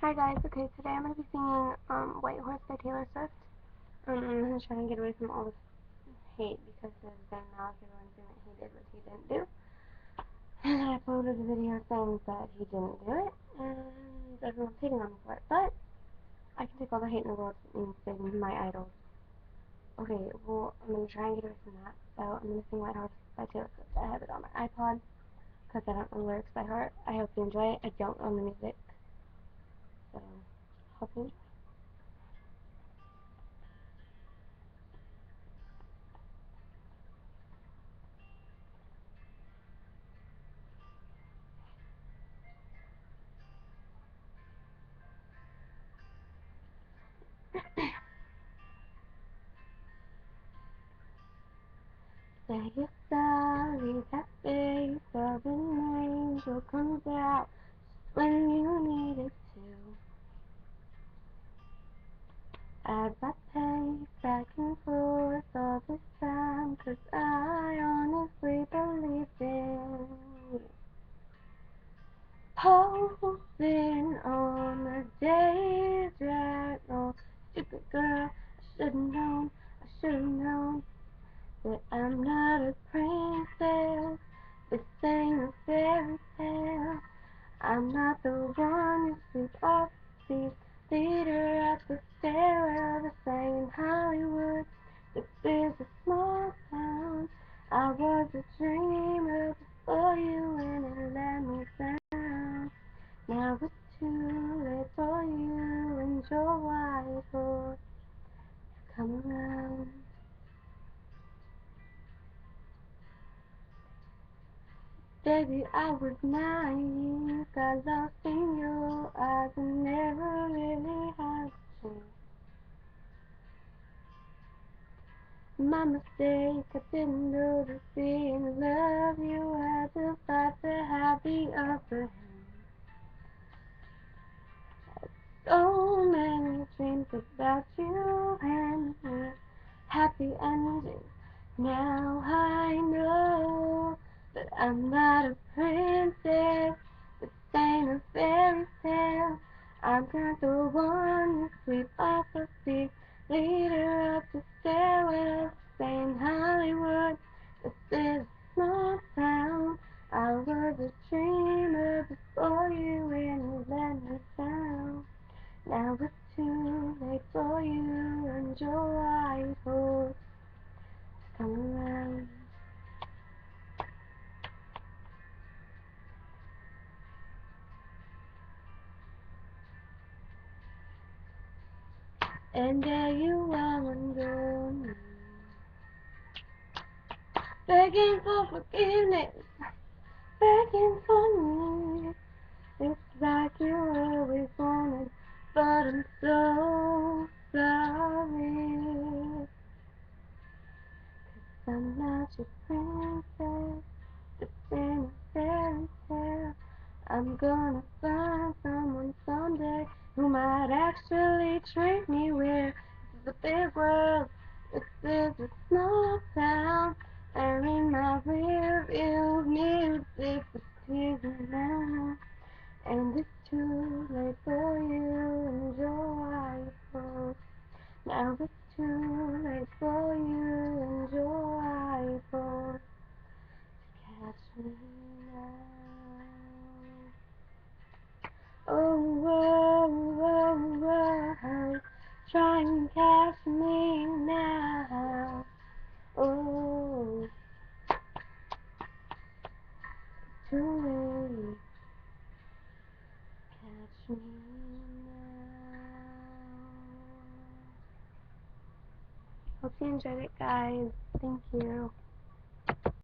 Hi guys, okay, today I'm going to be singing White Horse by Taylor Swift. I'm going to try and get away from all this hate because there's been now everyone saying that he did what he didn't do. And I uploaded a video saying that he didn't do it, and everyone's hating on me for it. But I can take all the hate in the world and sing my idols. Okay, well, I'm going to try and get away from that. So I'm going to sing White Horse by Taylor Swift. I have it on my iPod because I don't know the lyrics by heart. I hope you enjoy it. I don't own the music. So, hope you enjoy. Say you're sorry, that face of an angel comes out when you need it to. As I pace back and forth all this time, 'cause I honestly believed in you. Posing on the days right, oh, stupid girl, I should've known. That I'm not a princess, this ain't a fairy tale. I'm not the one you sleep off the theater at the stairwell, this ain't Hollywood, this is a small town. I was a dreamer before you and it let me down. Now it's too late for you and your white horse to come around. Baby, I was naive, got lost in your eyes and never really had a chance. My mistake, I didn't know that being in love you had the fight to have the upper hand. So many dreams about you and me, happy endings. Now I know that I'm not a princess, this ain't a fairy tale. I'm not the one you sweep off the feet, leader up the stairwell, saying Hollywood, this is a small town. I was a dreamer before you and you let me down. Now it's too late for you and your white horse to come around. And there you are undone, begging for forgiveness, begging for me. It's like you always wanted, but I'm so sorry. 'Cause I'm not your princess, this ain't a fairy tale. I'm gonna find someone someday who might actually treat me well. This is a big world, this is a small town, and in my rearview mirror disappears now. And it's too late for you and your white horse. Now it's too late for you and your white horse to catch me now. Oh, oh, oh, oh, try and catch me now. Oh, too late, catch me now. Hope you enjoyed it, guys. Thank you.